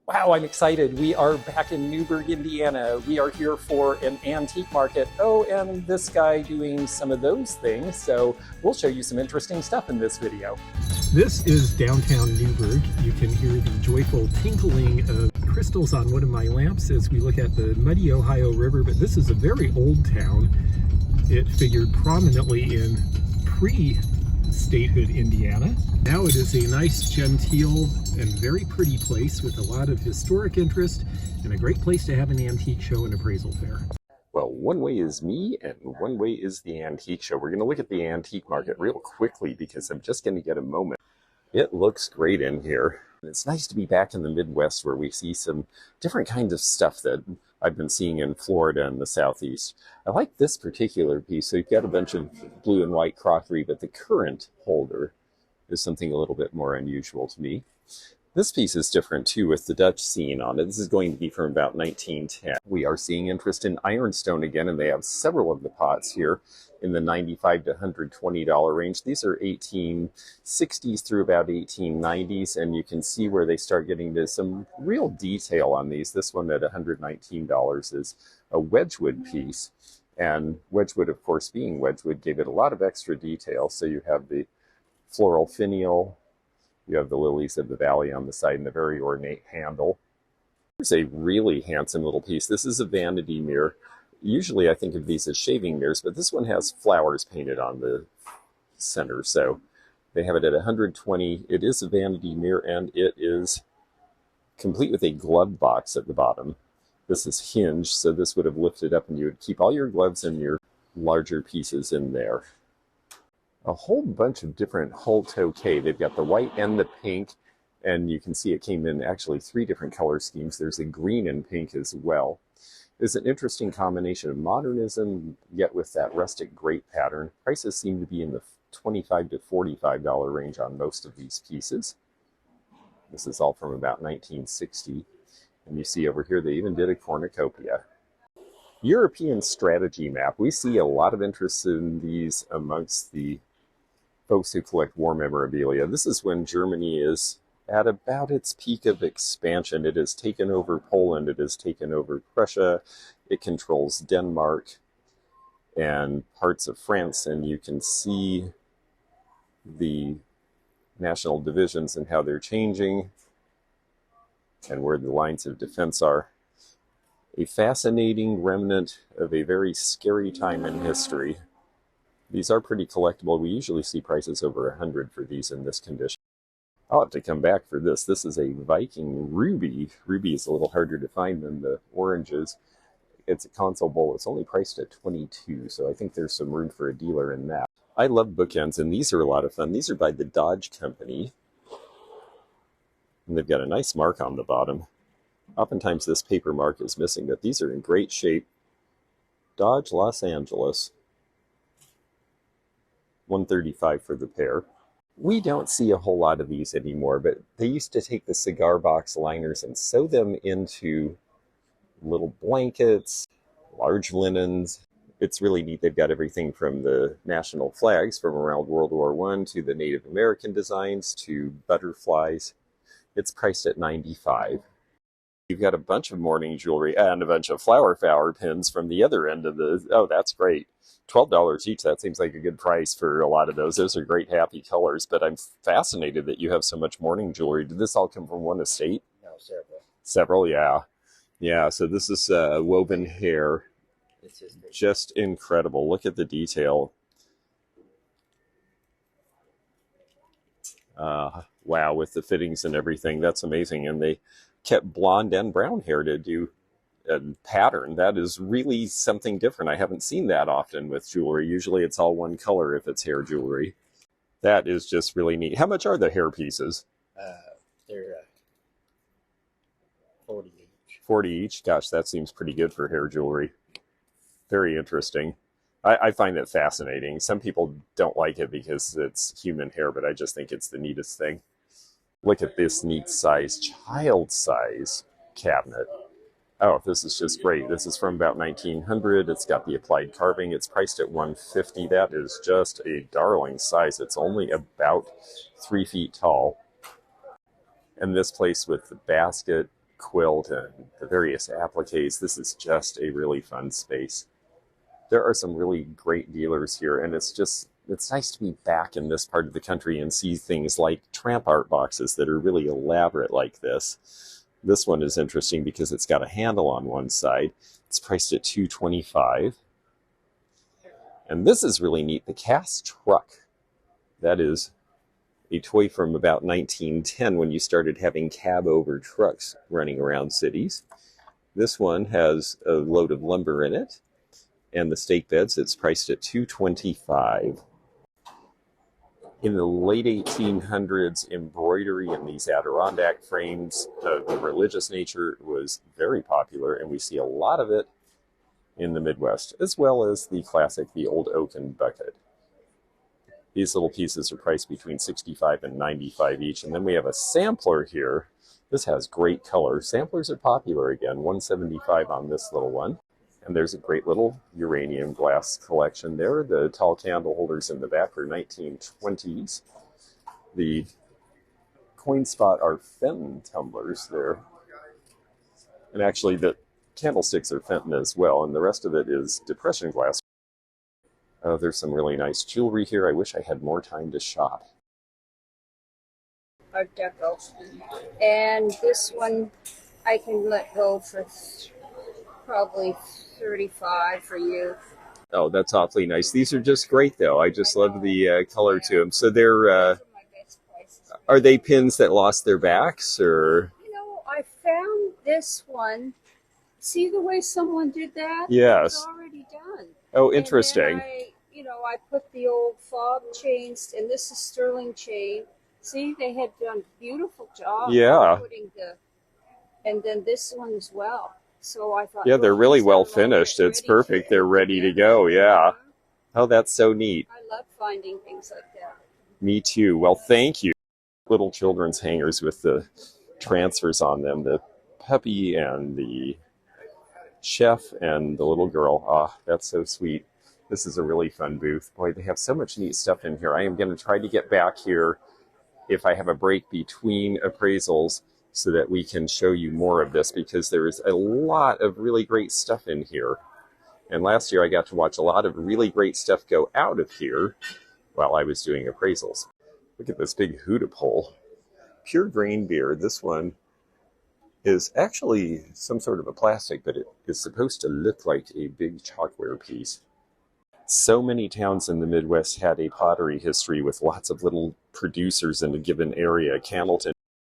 Wow, I'm excited. We are back in Newburgh, Indiana. We are here for an antique market. Oh, and this guy doing some of those things. So we'll show you some interesting stuff in this video. This is downtown Newburgh. You can hear the joyful tinkling of crystals on one of my lamps as we look at the muddy Ohio River, but this is a very old town. It figured prominently in pre-statehood Indiana. Now it is a nice, genteel, and very pretty place with a lot of historic interest and a great place to have an antique show and appraisal fair. Well, one way is me and one way is the antique show. We're going to look at the antique market real quickly because I'm just going to get a moment. It looks great in here. It's nice to be back in the Midwest where we see some different kinds of stuff that I've been seeing in Florida and the Southeast. I like this particular piece. So you've got a bunch of blue and white crockery, but the current holder is something a little bit more unusual to me. This piece is different too with the Dutch scene on it. This is going to be from about 1910. We are seeing interest in ironstone again, and they have several of the pots here in the $95 to $120 range. These are 1860s through about 1890s, and you can see where they start getting to some real detail on these. This one at $119 is a Wedgwood piece, and Wedgwood, of course, being Wedgwood, gave it a lot of extra detail. So you have the floral finial, you have the lilies of the valley on the side and the very ornate handle. Here's a really handsome little piece. This is a vanity mirror. Usually I think of these as shaving mirrors, but this one has flowers painted on the center. So they have it at $120. It is a vanity mirror and it is complete with a glove box at the bottom. This is hinged, so this would have lifted up and you would keep all your gloves and your larger pieces in there. A whole bunch of different hull toque. They've got the white and the pink, and you can see it came in actually 3 different color schemes. There's a green and pink as well. It's an interesting combination of modernism, yet with that rustic grape pattern. Prices seem to be in the $25 to $45 range on most of these pieces. This is all from about 1960. And you see over here, they even did a cornucopia. European strategy map. We see a lot of interest in these amongst the folks who collect war memorabilia. This is when Germany is at about its peak of expansion. It has taken over Poland, it has taken over Prussia, it controls Denmark and parts of France, and you can see the national divisions and how they're changing and where the lines of defense are. A fascinating remnant of a very scary time in history. These are pretty collectible. We usually see prices over $100 for these in this condition. I'll have to come back for this. This is a Viking ruby. Ruby is a little harder to find than the oranges. It's a console bowl. It's only priced at $22, so I think there's some room for a dealer in that. I love bookends, and these are a lot of fun. These are by the Dodge Company, and they've got a nice mark on the bottom. Oftentimes this paper mark is missing, but these are in great shape. Dodge Los Angeles. $135 for the pair. We don't see a whole lot of these anymore, but they used to take the cigar box liners and sew them into little blankets, large linens. It's really neat. They've got everything from the national flags from around World War I to the Native American designs to butterflies. It's priced at $95. You've got a bunch of mourning jewelry and a bunch of flower pins from the other end of the... Oh, that's great. $12 each. That seems like a good price for a lot of those. Those are great, happy colors, but I'm fascinated that you have so much mourning jewelry. Did this all come from one estate? No, several. Several, yeah. Yeah, so this is woven hair. It's just incredible. Look at the detail. Wow, with the fittings and everything. That's amazing. And they kept blonde and brown hair to do a pattern. That is really something different. I haven't seen that often with jewelry. Usually it's all one color if it's hair jewelry. That is just really neat. How much are the hair pieces? They're 40 each. 40 each? Gosh, that seems pretty good for hair jewelry. Very interesting. I find it fascinating. Some people don't like it because it's human hair, but I just think it's the neatest thing. Look at this neat size, child size cabinet. Oh, this is just great. This is from about 1900. It's got the applied carving. It's priced at $150. That is just a darling size. It's only about 3 feet tall. And this place with the basket quilt and the various appliques. This is just a really fun space. There are some really great dealers here, and it's nice to be back in this part of the country and see things like tramp art boxes that are really elaborate like this. This one is interesting because it's got a handle on one side. It's priced at $225. And this is really neat, the cast truck. That is a toy from about 1910 when you started having cab-over trucks running around cities. This one has a load of lumber in it, and the stake beds, it's priced at $225. In the late 1800s, embroidery in these Adirondack frames of a religious nature was very popular, and we see a lot of it in the Midwest, as well as the classic, the old oaken bucket. These little pieces are priced between $65 and $95 each. And then we have a sampler here. This has great color. Samplers are popular again, $175 on this little one. And there's a great little uranium glass collection there. The tall candle holders in the back are 1920s. The coin spot are Fenton tumblers there. And actually the candlesticks are Fenton as well, and the rest of it is depression glass. There's some really nice jewelry here. I wish I had more time to shop. Art Deco. And this one I can let go for probably $35 for you. Oh, that's awfully nice. These are just great, though. I just love the color to them. So they're, are they pins that lost their backs, or? You know, I found this one. See the way someone did that? Yes. It's already done. Oh, interesting. I put the old fob chains, and this is sterling chain. See, they had done a beautiful job. Yeah. Putting and then this one as well. So I thought. Yeah, they're really well finished. It's perfect. They're ready to go. Yeah. Oh, that's so neat. I love finding things like that. Me too. Well, thank you. Little children's hangers with the transfers on them. The puppy and the chef and the little girl. Ah, that's so sweet. This is a really fun booth. Boy, they have so much neat stuff in here. I am going to try to get back here if I have a break between appraisals so that we can show you more of this, because there is a lot of really great stuff in here. And last year I got to watch a lot of really great stuff go out of here while I was doing appraisals. Look at this big Huda pole. Pure grain beer. This one is actually some sort of a plastic, but it is supposed to look like a big chalkware piece. So many towns in the Midwest had a pottery history with lots of little producers in a given area. Cannleton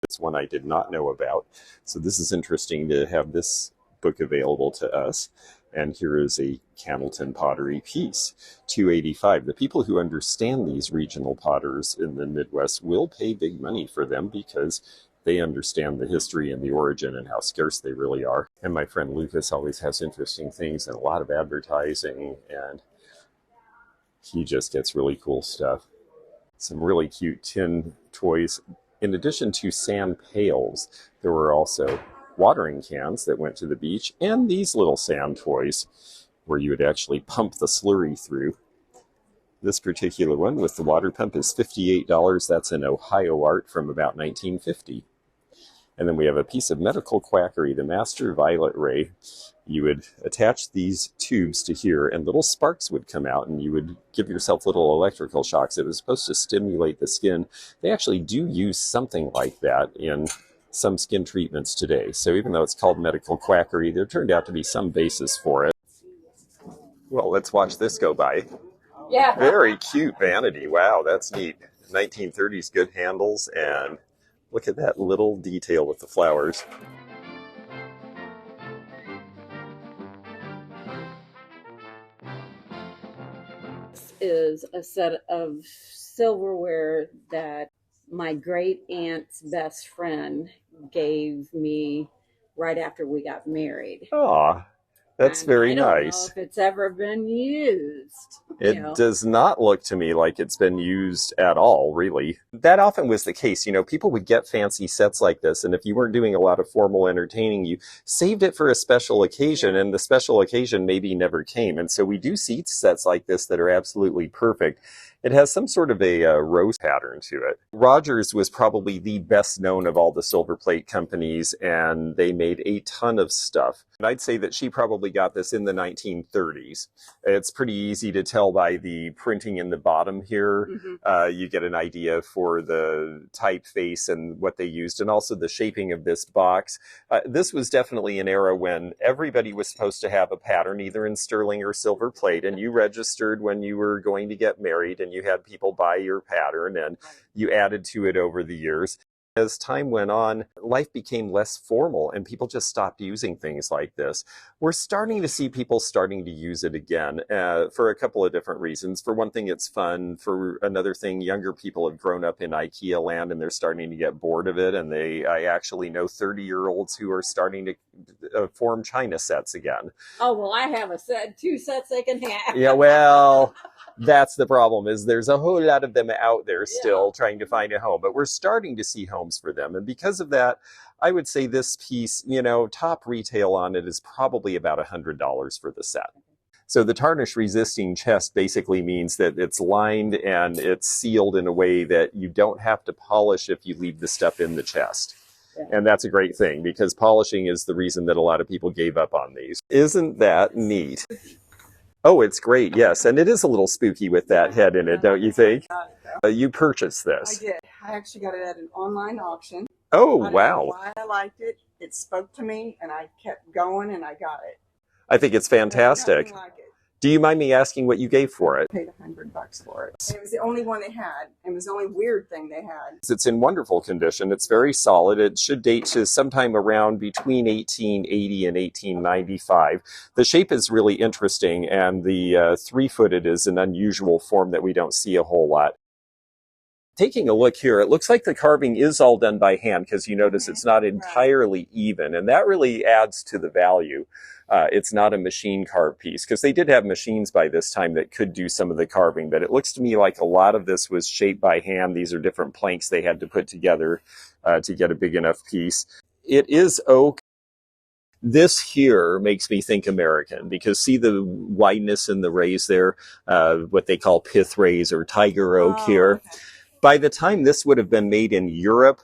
is one I did not know about. So this is interesting to have this book available to us. And here is a Cannleton pottery piece, $285. The people who understand these regional potters in the Midwest will pay big money for them because they understand the history and the origin and how scarce they really are. And my friend Lucas always has interesting things and a lot of advertising, and he just gets really cool stuff. Some really cute tin toys. In addition to sand pails, there were also watering cans that went to the beach, and these little sand toys where you would actually pump the slurry through. This particular one with the water pump is $58. That's an Ohio art from about 1950. And then we have a piece of medical quackery, the Master Violet Ray. You would attach these tubes to here, and little sparks would come out, and you would give yourself little electrical shocks. It was supposed to stimulate the skin. They actually do use something like that in some skin treatments today. So even though it's called medical quackery, there turned out to be some basis for it. Well, let's watch this go by. Yeah. Very cute vanity. Wow, that's neat. 1930s good handles, and look at that little detail with the flowers. This is a set of silverware that my great aunt's best friend gave me right after we got married. Aw, that's very nice. I don't know if it's ever been used. It does not look to me like it's been used at all, really. That often was the case. You know, people would get fancy sets like this, and if you weren't doing a lot of formal entertaining, you saved it for a special occasion, and the special occasion maybe never came. And so we do see sets like this that are absolutely perfect. It has some sort of a rose pattern to it. Rogers was probably the best known of all the silver plate companies, and they made a ton of stuff. And I'd say that she probably got this in the 1930s. It's pretty easy to tell by the printing in the bottom here. You get an idea for the typeface and what they used, and also the shaping of this box. This was definitely an era when everybody was supposed to have a pattern, either in sterling or silver plate, and you registered when you were going to get married, and you had people buy your pattern, and you added to it over the years. As time went on, life became less formal and people just stopped using things like this. We're starting to see people starting to use it again for a couple of different reasons. For one thing, it's fun. For another thing, younger people have grown up in IKEA land and they're starting to get bored of it. And I actually know 30-year-olds who are starting to form China sets again. Oh, well, I have a set, 2 sets they can have. Yeah, well... That's the problem, is there's a whole lot of them out there still trying to find a home, but we're starting to see homes for them. And because of that, I would say this piece, you know, top retail on it is probably about $100 for the set. So the tarnish resisting chest basically means that it's lined and it's sealed in a way that you don't have to polish if you leave the stuff in the chest. And that's a great thing, because polishing is the reason that a lot of people gave up on these. Isn't that neat? Oh, it's great, yes. And it is a little spooky with that head in it, don't you think? You purchased this. I did. I actually got it at an online auction. Oh, I don't wow. know why I liked it. It spoke to me, and I kept going, and I got it. I think it's fantastic. Nothing like it. Do you mind me asking what you gave for it? I paid $100 for it. And it was the only one they had. It was the only weird thing they had. It's in wonderful condition. It's very solid. It should date to sometime around between 1880 and 1895. The shape is really interesting, and the three-footed is an unusual form that we don't see a whole lot. Taking a look here, it looks like the carving is all done by hand, because you notice it's not entirely even, and that really adds to the value. It's not a machine carved piece, because they did have machines by this time that could do some of the carving, but it looks to me like a lot of this was shaped by hand. These are different planks they had to put together to get a big enough piece. It is oak. This here makes me think American, because see the wideness in the rays there, what they call pith rays or tiger oak here. Okay. By the time this would have been made in Europe,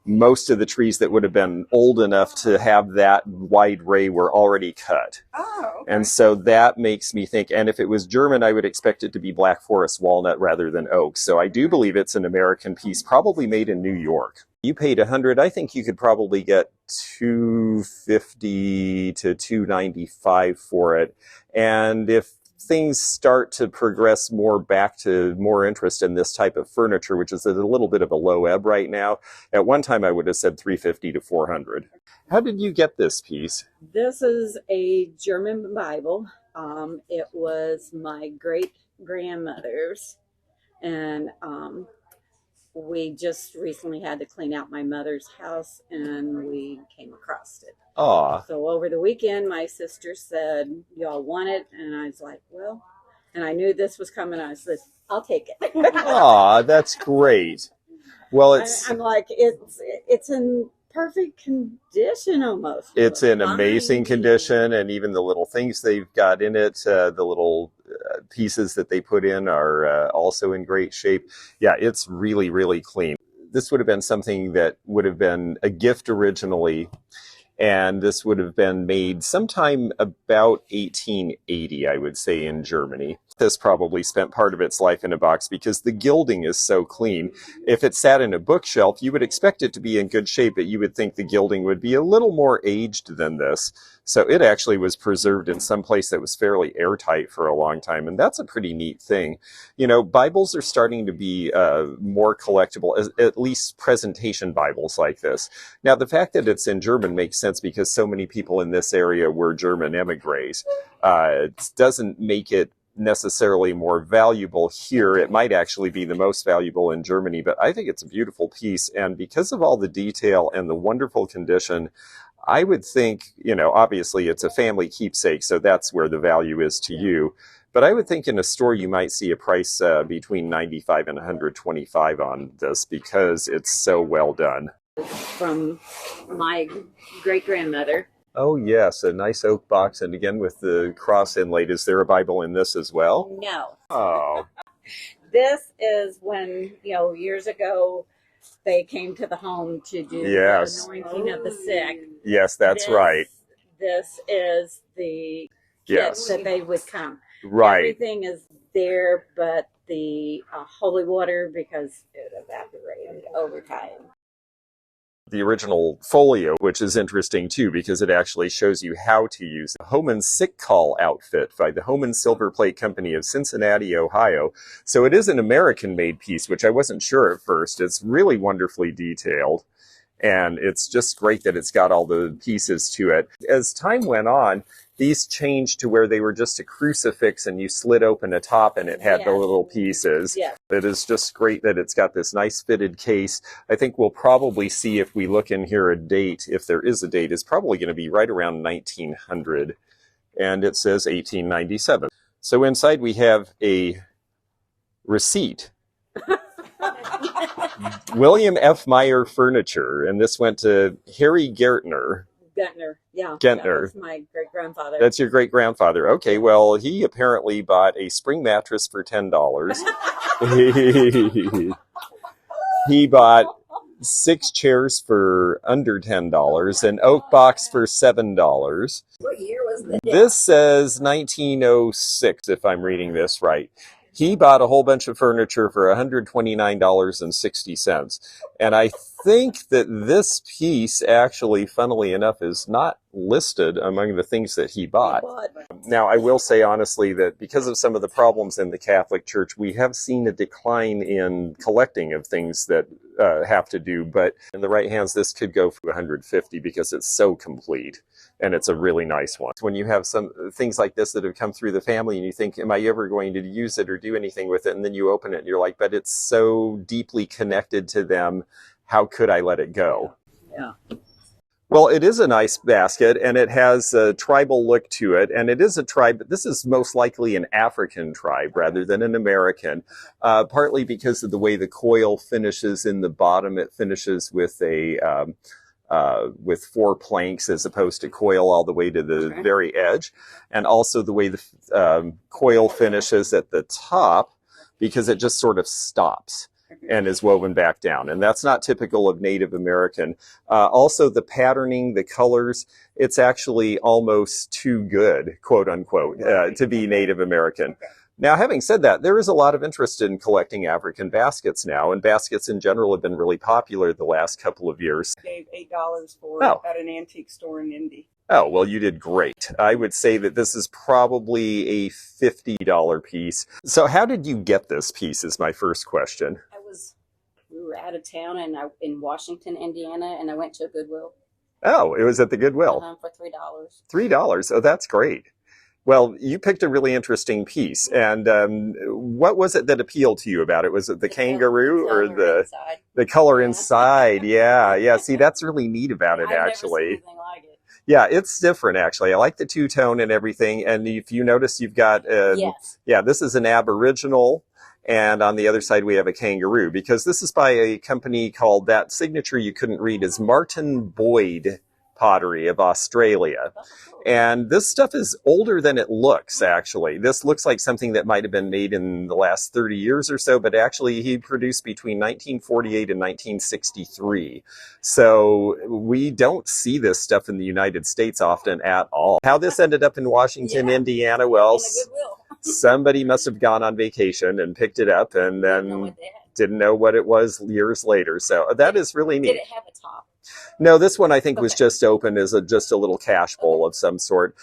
most of the trees that would have been old enough to have that wide ray were already cut. Oh, okay. And so that makes me think, and if it was German, I would expect it to be Black Forest walnut rather than oak. So I do believe it's an American piece, probably made in New York. You paid $100. I think you could probably get $250 to $295 for it. And if things start to progress more back to more interest in this type of furniture, which is at a little bit of a low ebb right now. At one time, I would have said $350 to $400. How did you get this piece? This is a German Bible. It was my great-grandmother's, and we just recently had to clean out my mother's house, and we came across it. Aw. So over the weekend, my sister said, y'all want it? And I was like, well, and I knew this was coming. I said, I'll take it. Aw, that's great. Well, I'm like, it's in perfect condition almost. It's in amazing condition, and even the little things they've got in it, the little pieces that they put in are also in great shape. Yeah, it's really, really clean. This would have been something that would have been a gift originally, and this would have been made sometime about 1880, I would say, in Germany. This probably spent part of its life in a box because the gilding is so clean. If it sat in a bookshelf, you would expect it to be in good shape, but you would think the gilding would be a little more aged than this. So it actually was preserved in some place that was fairly airtight for a long time, and that's a pretty neat thing. You know, Bibles are starting to be more collectible, at least presentation Bibles like this. Now, the fact that it's in German makes sense because so many people in this area were German emigres. It doesn't make it necessarily more valuable here. It might actually be the most valuable in Germany, but I think it's a beautiful piece, and because of all the detail and the wonderful condition, I would think, you know, obviously it's a family keepsake, so that's where the value is to you. But I would think in a store you might see a price between $95 and $125 on this because it's so well done. From my great-grandmother. Oh yes, a nice oak box, and again with the cross inlaid. Is there a Bible in this as well? No. Oh. this is when, years ago, they came to the home to do Yes. the anointing of the sick. Yes, that's right. This is the kit Yes. that they would come. Right. Everything is there but the holy water because it evaporated over time. The original folio, which is interesting too, because it actually shows you how to use the Homan Sick Call outfit by the Homan Silver Plate Company of Cincinnati, Ohio. So it is an American-made piece, which I wasn't sure at first. It's really wonderfully detailed, and it's just great that it's got all the pieces to it. As time went on, these changed to where they were just a crucifix and you slid open a top and it had the little pieces. Yeah. It is just great that it's got this nice fitted case. I think we'll probably see if we look in here a date, if there is a date, it's probably going to be right around 1900. And it says 1897. So inside we have a receipt. William F. Meyer Furniture, and this went to Harry Gertner. Gentner, yeah. Gentner. That's my great-grandfather. That's your great-grandfather. Okay, well, he apparently bought a spring mattress for $10. He bought 6 chairs for under $10, an oak box for $7. What year was this? This says 1906, if I'm reading this right. He bought a whole bunch of furniture for $129.60. And I think that this piece actually, funnily enough, is not listed among the things that he bought. Now, I will say honestly that because of some of the problems in the Catholic Church, we have seen a decline in collecting of things that have to do. But in the right hands, this could go for $150 because it's so complete. And it's a really nice one. When you have some things like this that have come through the family and you think, am I ever going to use it or do anything with it? And then you open it and you're like, but it's so deeply connected to them. How could I let it go? Yeah. Well, it is a nice basket and it has a tribal look to it. And it is a tribe, but this is most likely an African tribe rather than an American, partly because of the way the coil finishes in the bottom. It finishes with with 4 planks as opposed to coil all the way to the very edge. And also the way the coil finishes at the top because it just sort of stops and is woven back down. And that's not typical of Native American. Also the patterning, the colors, it's actually almost too good, quote unquote, to be Native American. Now, having said that, there is a lot of interest in collecting African baskets now, and baskets in general have been really popular the last couple of years. Gave $8 for it at an antique store in Indy. Oh, well, you did great. I would say that this is probably a $50 piece. So how did you get this piece is my first question. We were out of town and in Washington, Indiana, and I went to a Goodwill. Oh, it was at the Goodwill. For $3. $3. Oh, that's great. Well, you picked a really interesting piece. And what was it that appealed to you about it? Was it the kangaroo or the color inside? Yeah. See, that's really neat about it, actually. Never seen anything like it. Yeah, it's different, actually. I like the two-tone and everything. And if you notice, you've got, yeah, this is an Aboriginal. And on the other side, we have a kangaroo, because this is by a company called, that signature you couldn't read is Martin Boyd Pottery of Australia. And this stuff is older than it looks, actually. This looks like something that might have been made in the last 30 years or so, but actually he produced between 1948 and 1963. So we don't see this stuff in the United States often at all. How this ended up in Washington, Indiana, well, somebody must have gone on vacation and picked it up and then didn't know what it was years later. So that is really neat. Did it have a top? No, this one I think was just open as just a little cash bowl of some sort.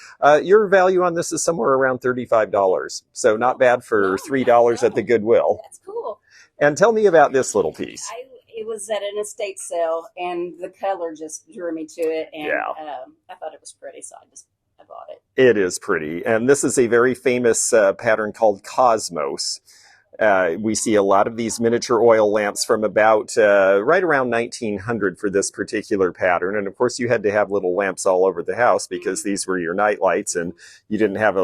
Your value on this is somewhere around $35. So not bad for $3 at the Goodwill. That's cool. And tell me about this little piece. It was at an estate sale, and the color just drew me to it, and I thought it was pretty, so I bought it. It is pretty. And this is a very famous pattern called Cosmos. We see a lot of these miniature oil lamps from about right around 1900 for this particular pattern. And of course, you had to have little lamps all over the house because these were your night lights and you didn't have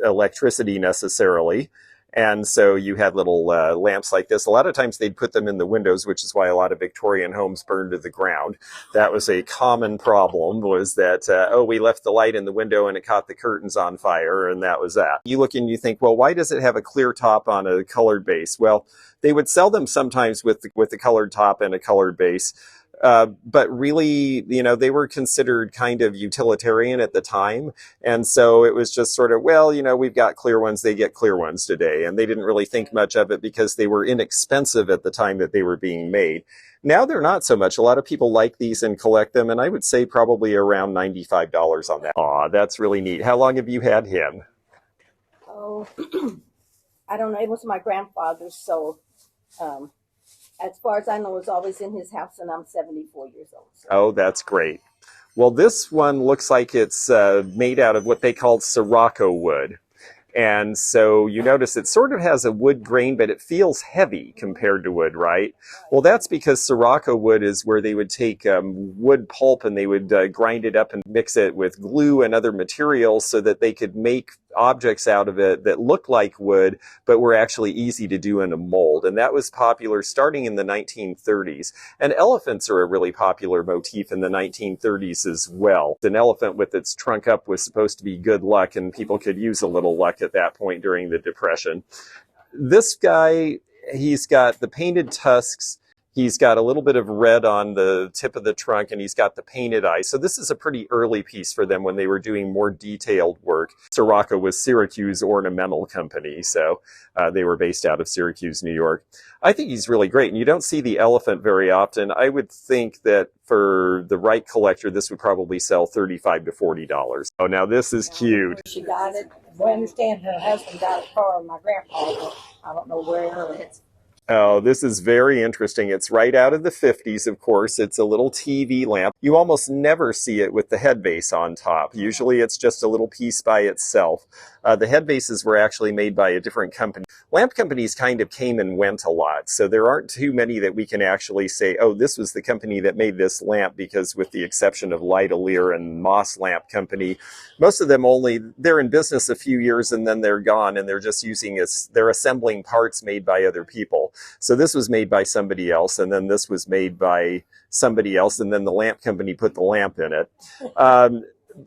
electricity necessarily. And so you had little lamps like this. A lot of times they'd put them in the windows, which is why a lot of Victorian homes burned to the ground. That was a common problem, was that, oh, we left the light in the window and it caught the curtains on fire, and that was that. You look and you think, well, why does it have a clear top on a colored base? Well, they would sell them sometimes with the colored top and a colored base. But really, you know, they were considered kind of utilitarian at the time. And so it was just sort of, well, you know, we've got clear ones, they get clear ones today. And they didn't really think much of it because they were inexpensive at the time that they were being made. Now they're not so much. A lot of people like these and collect them. And I would say probably around $95 on that. Aw, that's really neat. How long have you had him? Oh, I don't know. It was my grandfather's, so as far as I know, it's always in his house, and I'm 74 years old. So. Oh, that's great. Well, this one looks like it's made out of what they call Sirocco wood. And so you notice it sort of has a wood grain, but it feels heavy compared to wood, right? Well, that's because Sirocco wood is where they would take wood pulp and they would grind it up and mix it with glue and other materials so that they could make objects out of it that look like wood, but were actually easy to do in a mold. And that was popular starting in the 1930s. And elephants are a really popular motif in the 1930s as well. An elephant with its trunk up was supposed to be good luck, and people could use a little luck at that point during the Depression. This guy, he's got the painted tusks. He's got a little bit of red on the tip of the trunk, and he's got the painted eyes. So this is a pretty early piece for them when they were doing more detailed work. Sirocco was Syracuse Ornamental Company, so they were based out of Syracuse, New York. I think he's really great, and you don't see the elephant very often. I would think that for the right collector, this would probably sell $35 to $40. Oh, now this is cute. She got it. Well, I understand her husband got it for my grandpa, but I don't know where it's. Oh, this is very interesting. It's right out of the 50s, of course. It's a little TV lamp. You almost never see it with the head base on top. Usually it's just a little piece by itself. The head bases were actually made by a different company. Lamp companies kind of came and went a lot, so there aren't too many that we can actually say, oh, this was the company that made this lamp, because with the exception of Lightolier and Moss Lamp Company, most of them they're in business a few years and then they're gone, and they're just they're assembling parts made by other people. So this was made by somebody else, and then this was made by somebody else, and then the lamp company put the lamp in it.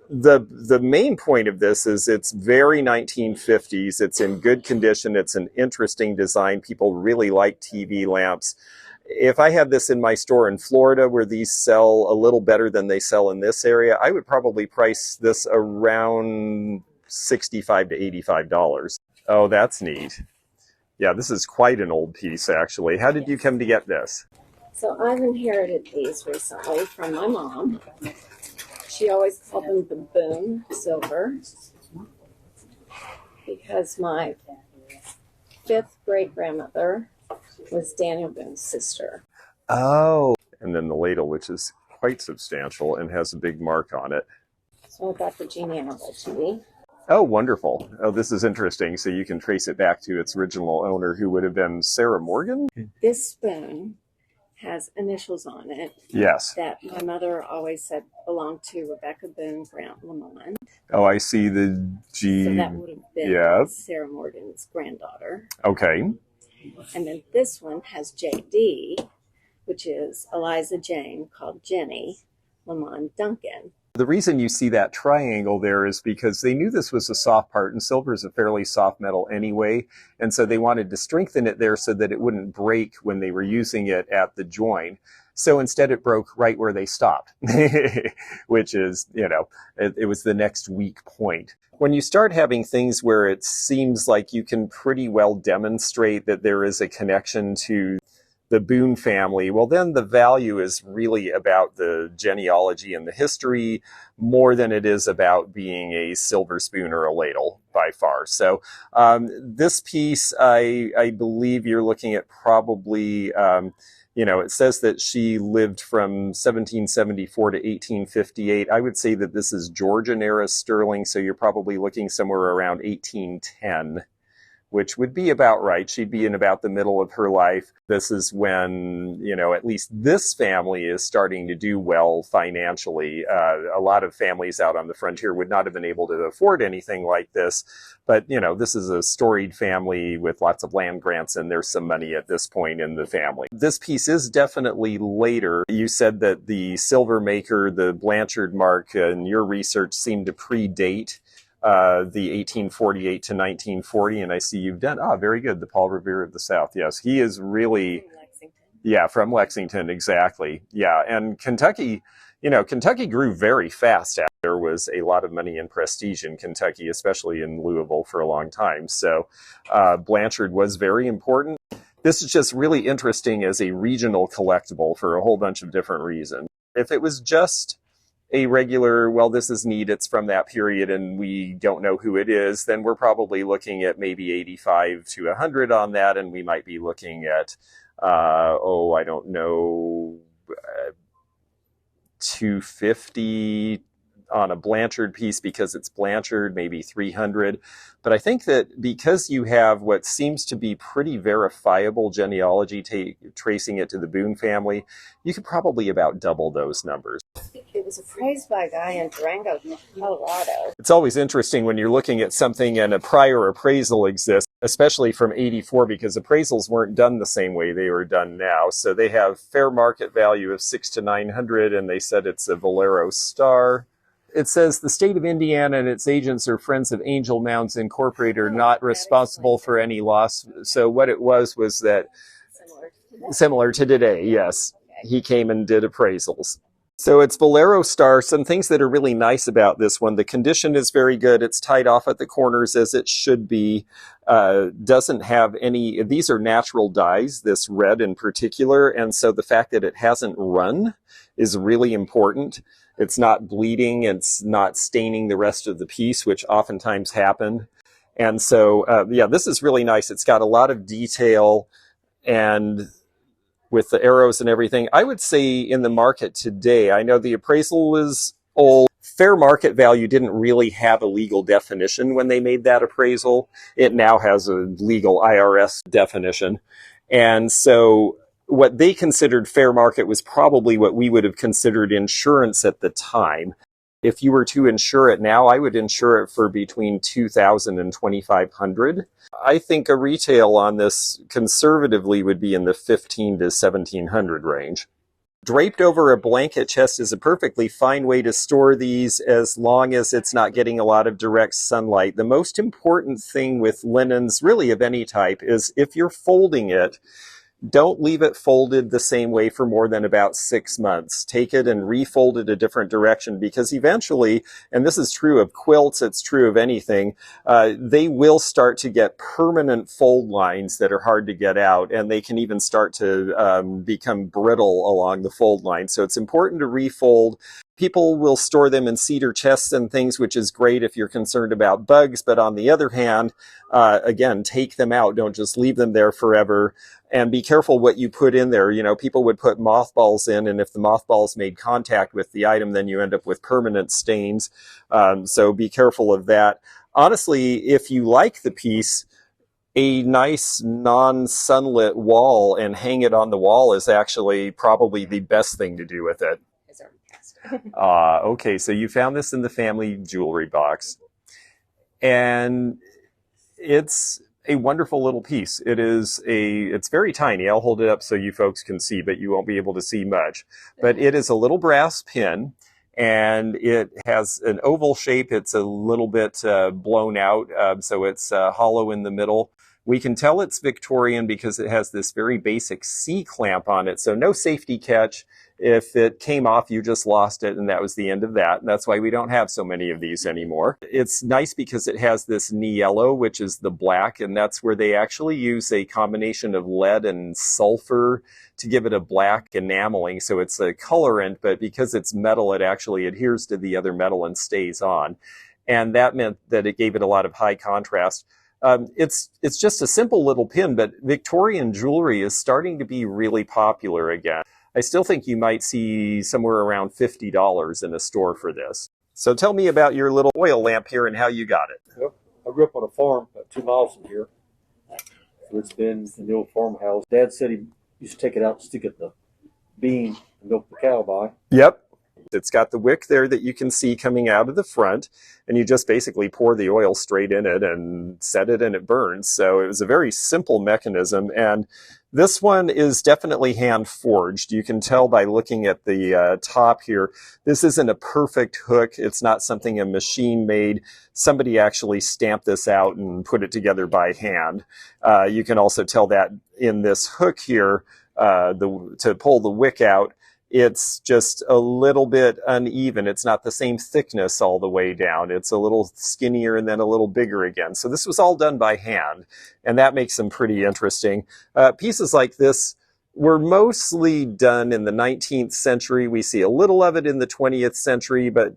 The main point of this is it's very 1950s. It's in good condition. It's an interesting design. People really like TV lamps. If I had this in my store in Florida, where these sell a little better than they sell in this area, I would probably price this around $65 to $85. Oh, that's neat. Yeah, this is quite an old piece, actually. How did you come to get this? So I've inherited these recently from my mom. She always called them the BOONE silver, because my 5th great-grandmother was Daniel Boone's sister. Oh. And then the ladle, which is quite substantial and has a big mark on it. So I got the genealogy. Oh, wonderful. Oh, this is interesting. So you can trace it back to its original owner, who would have been Sarah Morgan? This spoon has initials on it. Yes. That my mother always said belonged to Rebecca Boone Grant Lamont. Oh, I see the G. So that would have been yeah. Sarah Morgan's granddaughter. Okay. And then this one has JD, which is Eliza Jane, called Jenny Lamont Duncan. The reason you see that triangle there is because they knew this was a soft part, and silver is a fairly soft metal anyway, and so they wanted to strengthen it there so that it wouldn't break when they were using it at the join. So instead it broke right where they stopped, which is, you know, it was the next weak point. When you start having things where it seems like you can pretty well demonstrate that there is a connection to the Boone family, well, then the value is really about the genealogy and the history more than it is about being a silver spoon or a ladle by far. So this piece, I believe you're looking at probably, you know, it says that she lived from 1774 to 1858. I would say that this is Georgian era sterling, so you're probably looking somewhere around 1810. which would be about right. She'd be in about the middle of her life. This is when, you know, at least this family is starting to do well financially. A lot of families out on the frontier would not have been able to afford anything like this. But, you know, this is a storied family with lots of land grants, and there's some money at this point in the family. This piece is definitely later. You said that the silver maker, the Blanchard mark, in your research seemed to predate the 1848 to 1940, and I see you've done, very good, the Paul Revere of the South. Yes, he is really, yeah, from Lexington, exactly. Yeah, and Kentucky, you know, Kentucky grew very fast. There was a lot of money and prestige in Kentucky, especially in Louisville for a long time. So Blanchard was very important. This is just really interesting as a regional collectible for a whole bunch of different reasons. If it was just a regular, well, this is neat, it's from that period and we don't know who it is, then we're probably looking at maybe 85 to 100 on that, and we might be looking at, I don't know, 250 on a Blanchard piece because it's Blanchard, maybe 300. But I think that because you have what seems to be pretty verifiable genealogy tracing it to the Boone family, you could probably about double those numbers. It was appraised by a guy in Durango, Colorado. It's always interesting when you're looking at something and a prior appraisal exists, especially from 84, because appraisals weren't done the same way they were done now. So they have fair market value of 600 to 900, and they said it's a Valero Star. It says the state of Indiana and its agents or Friends of Angel Mounds Incorporated are not responsible for any loss. So what it was that similar to today, yes. He came and did appraisals. So it's Valero Star. Some things that are really nice about this one. The condition is very good. It's tied off at the corners as it should be. Doesn't have any, these are natural dyes, this red in particular. And so the fact that it hasn't run is really important. It's not bleeding. It's not staining the rest of the piece, which oftentimes happen. And so, yeah, this is really nice. It's got a lot of detail, and with the arrows and everything. I would say in the market today, I know the appraisal was old. Fair market value didn't really have a legal definition when they made that appraisal. It now has a legal IRS definition. And so what they considered fair market was probably what we would have considered insurance at the time. If you were to insure it now, I would insure it for between $2,000 and $2,500. I think a retail on this conservatively would be in the $1,500 to $1,700 range. Draped over a blanket chest is a perfectly fine way to store these as long as it's not getting a lot of direct sunlight. The most important thing with linens, really of any type, is if you're folding it, don't leave it folded the same way for more than about 6 months. Take it and refold it a different direction, because eventually, and this is true of quilts, it's true of anything, they will start to get permanent fold lines that are hard to get out, and they can even start to become brittle along the fold line. So it's important to refold. People will store them in cedar chests and things, which is great if you're concerned about bugs. But on the other hand, again, take them out. Don't just leave them there forever. And be careful what you put in there. You know, people would put mothballs in, and if the mothballs made contact with the item, then you end up with permanent stains. So be careful of that. Honestly, if you like the piece, a nice non-sunlit wall and hang it on the wall is actually probably the best thing to do with it. Okay, so you found this in the family jewelry box, and it's a wonderful little piece. It's very tiny. I'll hold it up so you folks can see, but you won't be able to see much. But it is a little brass pin, and it has an oval shape. It's a little bit blown out, so it's hollow in the middle. We can tell it's Victorian because it has this very basic C-clamp on it, so no safety catch. If it came off, you just lost it, and that was the end of that. And that's why we don't have so many of these anymore. It's nice because it has this knee yellow, which is the black, and that's where they actually use a combination of lead and sulfur to give it a black enameling. So it's a colorant, but because it's metal, it actually adheres to the other metal and stays on. And that meant that it gave it a lot of high contrast. It's just a simple little pin, but Victorian jewelry is starting to be really popular again. I still think you might see somewhere around $50 in a store for this. So tell me about your little oil lamp here and how you got it. Well, I grew up on a farm about 2 miles from here, where it's been in the old farmhouse. Dad said he used to take it out and stick it in the bean and milk the cow by. Yep. It's got the wick there that you can see coming out of the front, and you just basically pour the oil straight in it and set it and it burns. So it was a very simple mechanism, and this one is definitely hand forged. You can tell by looking at the top here. This isn't a perfect hook. It's not something a machine made. Somebody actually stamped this out and put it together by hand. You can also tell that in this hook here, to pull the wick out, it's just a little bit uneven. It's not the same thickness all the way down. It's a little skinnier and then a little bigger again. So this was all done by hand, and that makes them pretty interesting. Pieces like this were mostly done in the 19th century. We see a little of it in the 20th century, but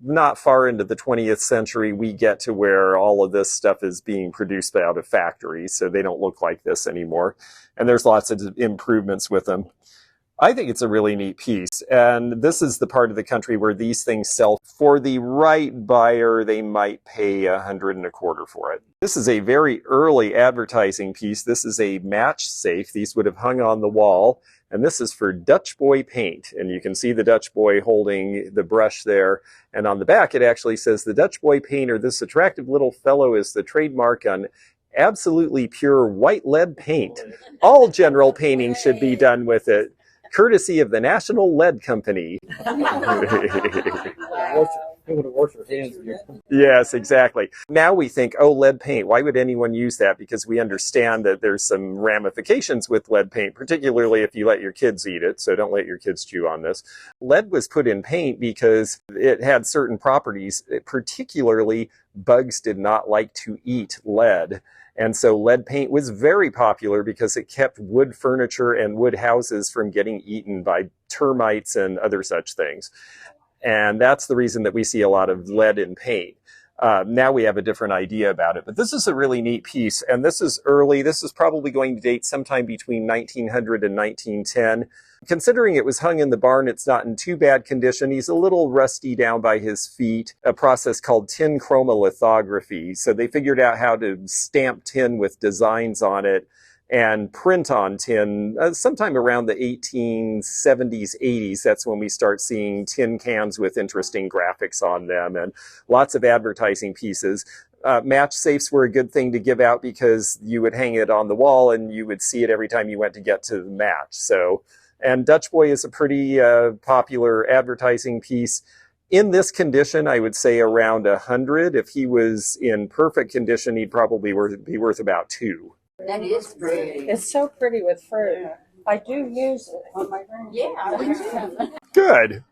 not far into the 20th century, we get to where all of this stuff is being produced out of factories, so they don't look like this anymore. And there's lots of improvements with them. I think it's a really neat piece, and this is the part of the country where these things sell. For the right buyer, they might pay $125 for it. This is a very early advertising piece. This is a match safe. These would have hung on the wall, and this is for Dutch Boy paint. And you can see the Dutch Boy holding the brush there, and on the back it actually says, "The Dutch Boy painter, this attractive little fellow is the trademark on absolutely pure white lead paint. All general painting should be done with it. Courtesy of the National Lead Company." Yes, exactly. Now we think, oh, lead paint. Why would anyone use that? Because we understand that there's some ramifications with lead paint, particularly if you let your kids eat it. So don't let your kids chew on this. Lead was put in paint because it had certain properties. Particularly, bugs did not like to eat lead. And so lead paint was very popular because it kept wood furniture and wood houses from getting eaten by termites and other such things. And that's the reason that we see a lot of lead in paint. Now we have a different idea about it, but this is a really neat piece, and this is early. This is probably going to date sometime between 1900 and 1910. Considering it was hung in the barn, it's not in too bad condition. He's a little rusty down by his feet, a process called tin chromolithography. So they figured out how to stamp tin with designs on it and print on tin sometime around the 1870s, 80s. That's when we start seeing tin cans with interesting graphics on them and lots of advertising pieces. Match safes were a good thing to give out because you would hang it on the wall and you would see it every time you went to get to the match. So, and Dutch Boy is a pretty popular advertising piece. In this condition, I would say around 100. If he was in perfect condition, he'd probably be worth about 2. That is pretty. It's so pretty with fruit. I do use it on my ring. Yeah, I would too. Good.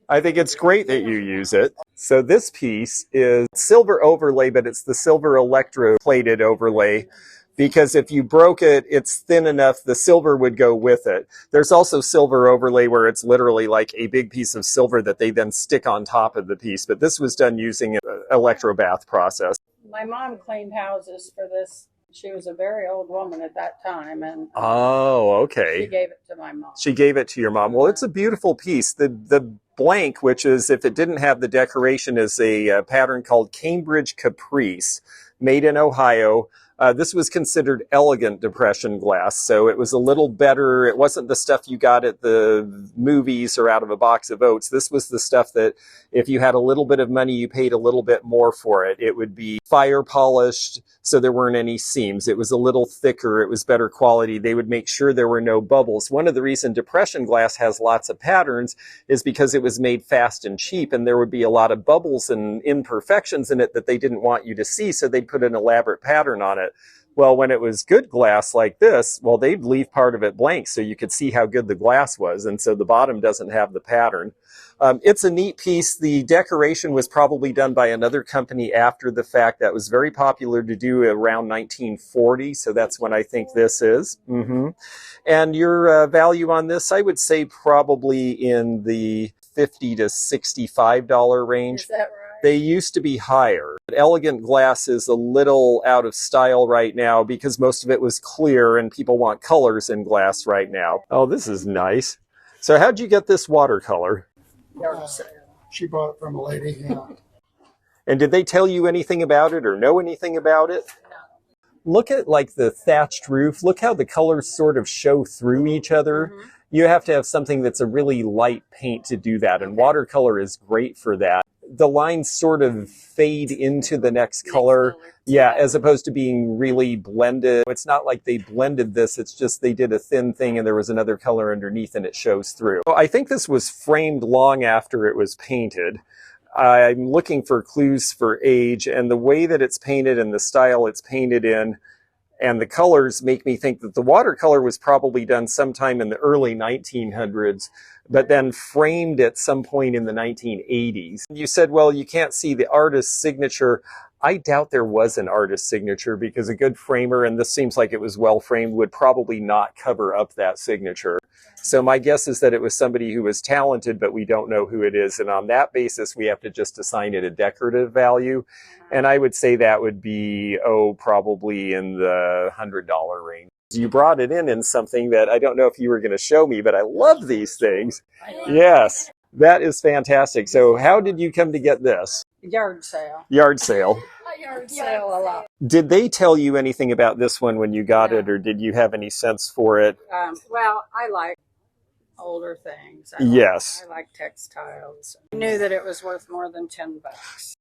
I think it's great that you use it. So this piece is silver overlay, but it's the silver electroplated overlay, because if you broke it, it's thin enough, the silver would go with it. There's also silver overlay where it's literally like a big piece of silver that they then stick on top of the piece. But this was done using an electrobath process. My mom cleaned houses for this. She was a very old woman at that time, and oh, okay. She gave it to my mom. She gave it to your mom. Well, it's a beautiful piece. The blank, which is, if it didn't have the decoration, is a pattern called Cambridge Caprice, made in Ohio. This was considered elegant depression glass, so it was a little better. It wasn't the stuff you got at the movies or out of a box of oats. This was the stuff that if you had a little bit of money, you paid a little bit more for it. It would be fire polished, so there weren't any seams. It was a little thicker. It was better quality. They would make sure there were no bubbles. One of the reasons depression glass has lots of patterns is because it was made fast and cheap, and there would be a lot of bubbles and imperfections in it that they didn't want you to see, so they'd put an elaborate pattern on it. Well, when it was good glass like this, well, they'd leave part of it blank so you could see how good the glass was. And so the bottom doesn't have the pattern. It's a neat piece. The decoration was probably done by another company after the fact. That was very popular to do around 1940. So that's when I think this is. And your value on this, I would say probably in the $50 to $65 range. Is that right? They used to be higher. Elegant glass is a little out of style right now because most of it was clear and people want colors in glass right now. Oh, this is nice. So how'd you get this watercolor? She bought it from a lady. Yeah. And did they tell you anything about it or know anything about it? look at like the thatched roof. Look how the colors sort of show through each other. Mhm. You have to have something that's a really light paint to do that, and watercolor is great for that. The lines sort of fade into the next color. Yeah, as opposed to being really blended. It's not like they blended this, it's just they did a thin thing and there was another color underneath and it shows through. So I think this was framed long after it was painted. I'm looking for clues for age, and the way that it's painted and the style it's painted in and the colors make me think that the watercolor was probably done sometime in the early 1900s, but then framed at some point in the 1980s. You said, well, you can't see the artist's signature. I doubt there was an artist's signature, because a good framer, and this seems like it was well framed, would probably not cover up that signature. So my guess is that it was somebody who was talented, but we don't know who it is. And on that basis, we have to just assign it a decorative value. And I would say that would be, probably in the $100 range. You brought it in something that I don't know if you were going to show me, but I love these things. Yes, that is fantastic. So how did you come to get this? Yard sale. Yard sale. Yard sale a lot. Did they tell you anything about this one when you got it, or did you have any sense for it? Well, I like older things. Yes. I like textiles. I knew that it was worth more than $10.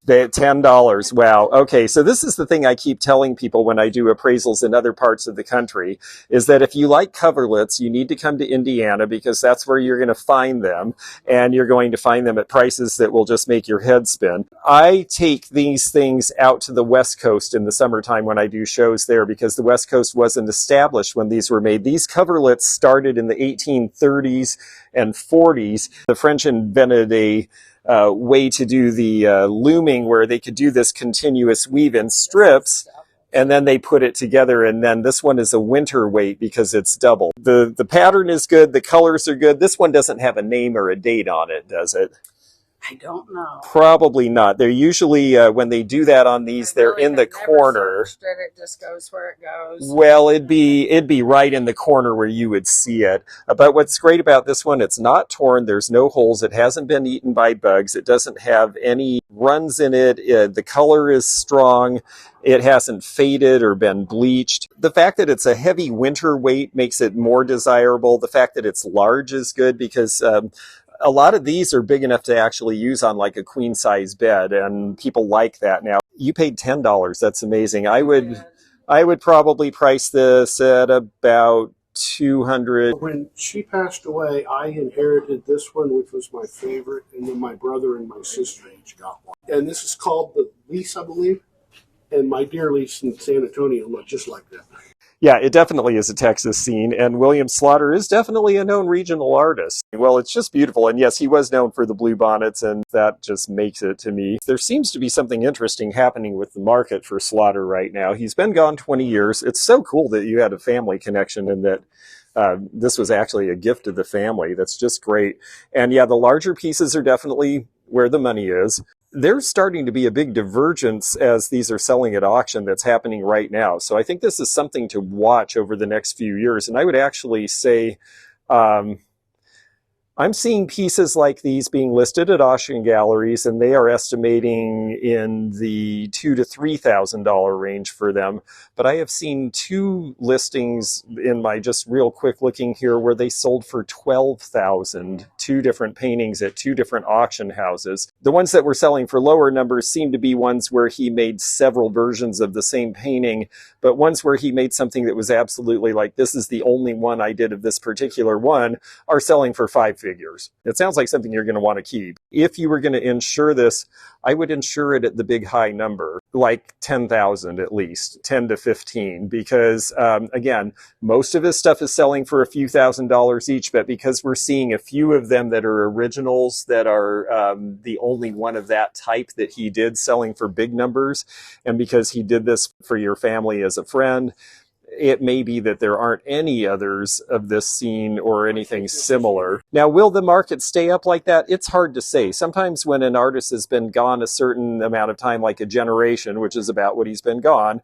They at $10. Wow. Okay. So this is the thing I keep telling people when I do appraisals in other parts of the country, is that if you like coverlets, you need to come to Indiana, because that's where you're going to find them, and you're going to find them at prices that will just make your head spin. I take these things out to the West Coast in the summertime when I do shows there, because the West Coast wasn't established when these were made. These coverlets started in the 1830s and 40s. The French invented a way to do the looming, where they could do this continuous weave in strips, and then they put it together. And then this one is a winter weight because it's double. The pattern is good. The colors are good. This one doesn't have a name or a date on it, does it? I don't know. Probably not. They're usually, when they do that on these, they're in the corner. It just goes where it goes. Well, it'd be right in the corner where you would see it. But what's great about this one, it's not torn. There's no holes. It hasn't been eaten by bugs. It doesn't have any runs in it. The color is strong. It hasn't faded or been bleached. The fact that it's a heavy winter weight makes it more desirable. The fact that it's large is good, because a lot of these are big enough to actually use on like a queen size bed, and people like that now. You paid $10. That's amazing. I would probably price this at about $200. When she passed away, I inherited this one, which was my favorite, and then my brother and my sister each got one. And this is called the lease, I believe. And my dear lease in San Antonio looked just like that. Yeah, it definitely is a Texas scene, and William Slaughter is definitely a known regional artist. Well, it's just beautiful, and yes, he was known for the blue bonnets, and that just makes it to me. There seems to be something interesting happening with the market for Slaughter right now. He's been gone 20 years. It's so cool that you had a family connection, and that this was actually a gift to the family. That's just great. And yeah, the larger pieces are definitely where the money is. There's starting to be a big divergence as these are selling at auction that's happening right now. So I think this is something to watch over the next few years. And I would actually say, I'm seeing pieces like these being listed at auction galleries, and they are estimating in the $2,000 to $3,000 range for them. But I have seen two listings in my just real quick looking here where they sold for $12,000, two different paintings at two different auction houses. The ones that were selling for lower numbers seem to be ones where he made several versions of the same painting, but ones where he made something that was absolutely like, this is the only one I did of this particular one, are selling for five figures. It sounds like something you're going to want to keep. If you were going to insure this, I would insure it at the big high number, like 10,000 at least, 10 to 15, because again, most of his stuff is selling for a few $1,000s each, but because we're seeing a few of them that are originals that are the only one of that type that he did selling for big numbers, and because he did this for your family as a friend, it may be that there aren't any others of this scene or anything similar. Now, will the market stay up like that? It's hard to say. Sometimes when an artist has been gone a certain amount of time, like a generation, which is about what he's been gone,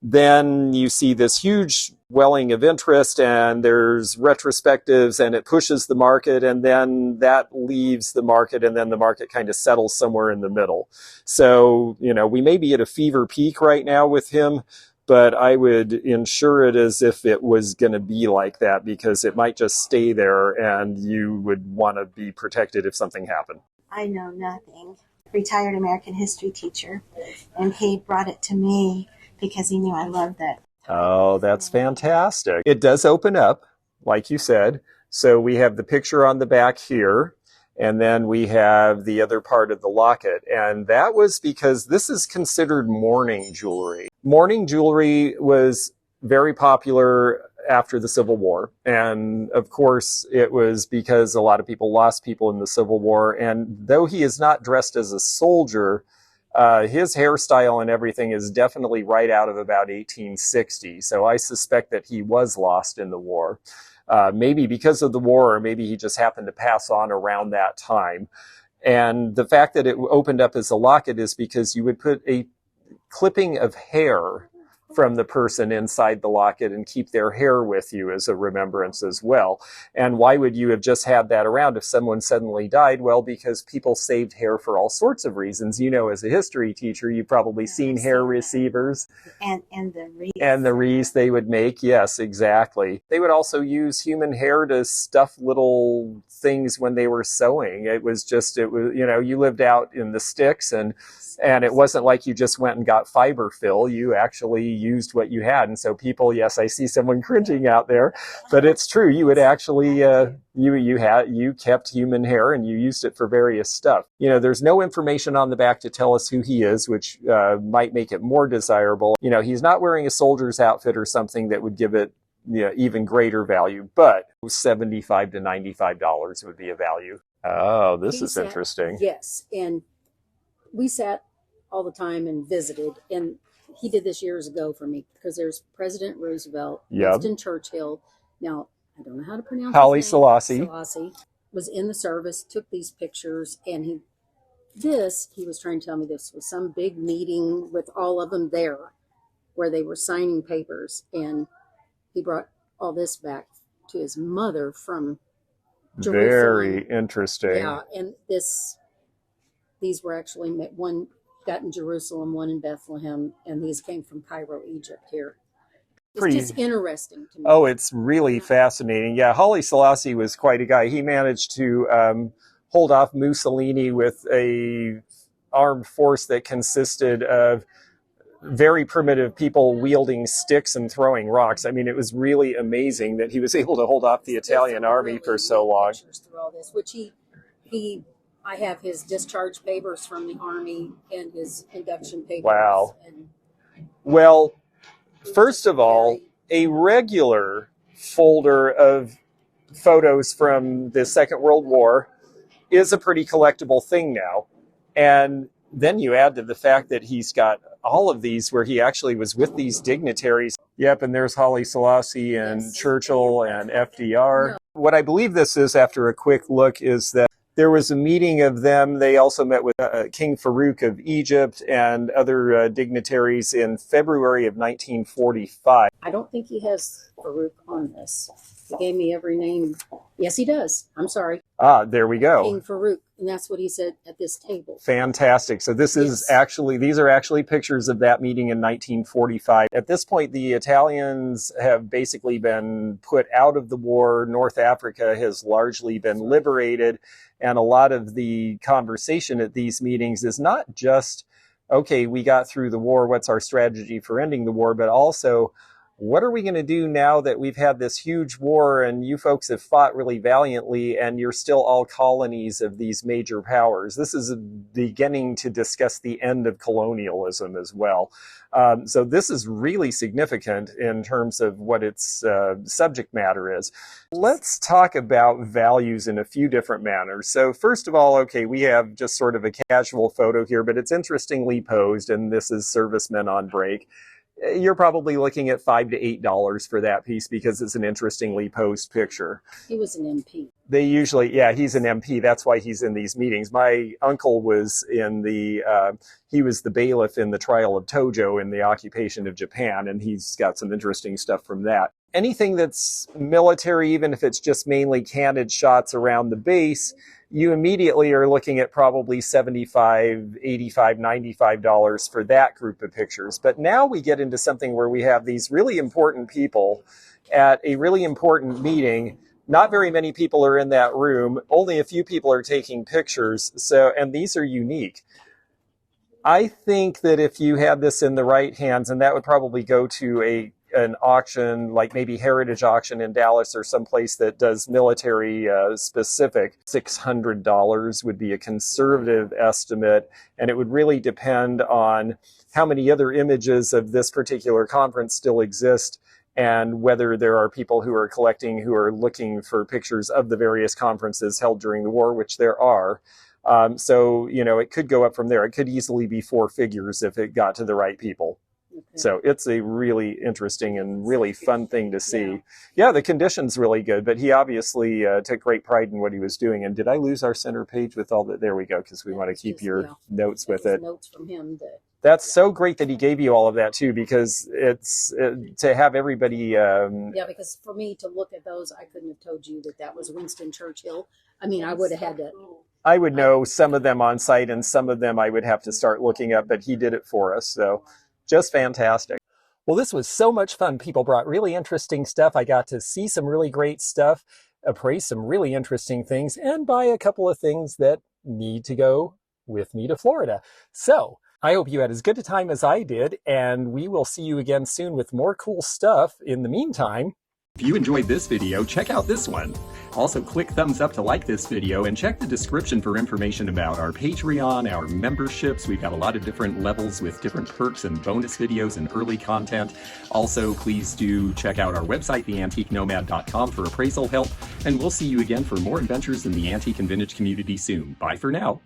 then you see this huge welling of interest, and there's retrospectives, and it pushes the market, and then that leaves the market, and then the market kind of settles somewhere in the middle. So, you know, we may be at a fever peak right now with him, but I would insure it as if it was going to be like that, because it might just stay there and you would want to be protected if something happened. I know nothing. Retired American history teacher, and he brought it to me because he knew I loved it. Oh, that's fantastic. It does open up, like you said. So we have the picture on the back here, and then we have the other part of the locket. And that was because this is considered mourning jewelry. Mourning jewelry was very popular after the Civil War. And of course, it was because a lot of people lost people in the Civil War. And though he is not dressed as a soldier, his hairstyle and everything is definitely right out of about 1860. So I suspect that he was lost in the war. Maybe because of the war, or maybe he just happened to pass on around that time. And the fact that it opened up as a locket is because you would put a clipping of hair from the person inside the locket and keep their hair with you as a remembrance as well. And why would you have just had that around if someone suddenly died? Well, because people saved hair for all sorts of reasons. You know, as a history teacher, you've probably seen hair receivers. And the wreath. And the wreaths they would make. Yes, exactly. They would also use human hair to stuff little things when they were sewing. It was, you know, you lived out in the sticks, and it wasn't like you just went and got fiber fill. You actually used what you had. And so people, yes, I see someone cringing out there, but it's true. You would actually, you kept human hair and you used it for various stuff. You know, there's no information on the back to tell us who he is, which might make it more desirable. You know, he's not wearing a soldier's outfit or something that would give it, you know, even greater value, but $75 to $95 would be a value. Oh, this is interesting. Yes. And we sat all the time and visited, and he did this years ago for me, because there's President Roosevelt, Winston Churchill. Now, I don't know how to pronounce Haile his name. Selassie was in the service, took these pictures, and he was trying to tell me this was some big meeting with all of them there where they were signing papers, and he brought all this back to his mother from Jerusalem. Very interesting. Yeah, and these were actually one got in Jerusalem, one in Bethlehem, and these came from Cairo, Egypt here. It's just interesting to me. Oh, it's really fascinating. Yeah, Haile Selassie was quite a guy. He managed to hold off Mussolini with a armed force that consisted of very primitive people wielding sticks and throwing rocks. I mean, it was really amazing that he was able to hold off the Italian army for so long. Through all this, which I have his discharge papers from the Army and his induction papers. Wow. Well, first of all, a regular folder of photos from the Second World War is a pretty collectible thing now. And then you add to the fact that he's got all of these where he actually was with these dignitaries. Yep, and there's Haile Selassie and Churchill and FDR. No. What I believe this is, after a quick look, is that there was a meeting of them. They also met with King Farouk of Egypt and other dignitaries in February of 1945. I don't think he has Farouk on this. He gave me every name. Yes, he does. I'm sorry. Ah, there we go. King Farouk. And that's what he said at this table. Fantastic. So this is these are actually pictures of that meeting in 1945. At this point, the Italians have basically been put out of the war. North Africa has largely been liberated. And a lot of the conversation at these meetings is not just, okay, we got through the war, what's our strategy for ending the war, but also, what are we going to do now that we've had this huge war and you folks have fought really valiantly and you're still all colonies of these major powers? This is beginning to discuss the end of colonialism as well. So this is really significant in terms of what its subject matter is. Let's talk about values in a few different manners. So first of all, okay, we have just sort of a casual photo here, but it's interestingly posed, and this is servicemen on break. You're probably looking at $5 to $8 for that piece because it's an interestingly posed picture. He was an MP. They usually, he's an MP. That's why he's in these meetings. My uncle was he was the bailiff in the trial of Tojo in the occupation of Japan, and he's got some interesting stuff from that. Anything that's military, even if it's just mainly candid shots around the base, you immediately are looking at probably $75, $85, $95 for that group of pictures. But now we get into something where we have these really important people at a really important meeting. Not very many people are in that room. Only a few people are taking pictures. So, and these are unique. I think that if you had this in the right hands, and that would probably go to an auction, like maybe Heritage Auction in Dallas or someplace that does military specific, $600 would be a conservative estimate. And it would really depend on how many other images of this particular conference still exist, and whether there are people who are collecting who are looking for pictures of the various conferences held during the war, which there are. So, you know, it could go up from there. It could easily be 4 figures if it got to the right people. Okay. So it's a really interesting and really fun thing to see. Yeah, the condition's really good, but he obviously took great pride in what he was doing. And did I lose our center page with all that? There we go, because we want to keep your notes with it. Notes from him. That's so great that he gave you all of that too, because it's to have everybody. Yeah, because for me to look at those, I couldn't have told you that was Winston Churchill. I mean, I would have had to. I would know some of them on site, and some of them I would have to start looking up, but he did it for us. So just fantastic. Well, this was so much fun. People brought really interesting stuff. I got to see some really great stuff, appraise some really interesting things, and buy a couple of things that need to go with me to Florida. So I hope you had as good a time as I did, and we will see you again soon with more cool stuff. In the meantime, if you enjoyed this video, check out this one. Also, click thumbs up to like this video, and check the description for information about our Patreon, our memberships. We've got a lot of different levels with different perks and bonus videos and early content. Also, please do check out our website, theantiquenomad.com, for appraisal help, and we'll see you again for more adventures in the antique and vintage community soon. Bye for now.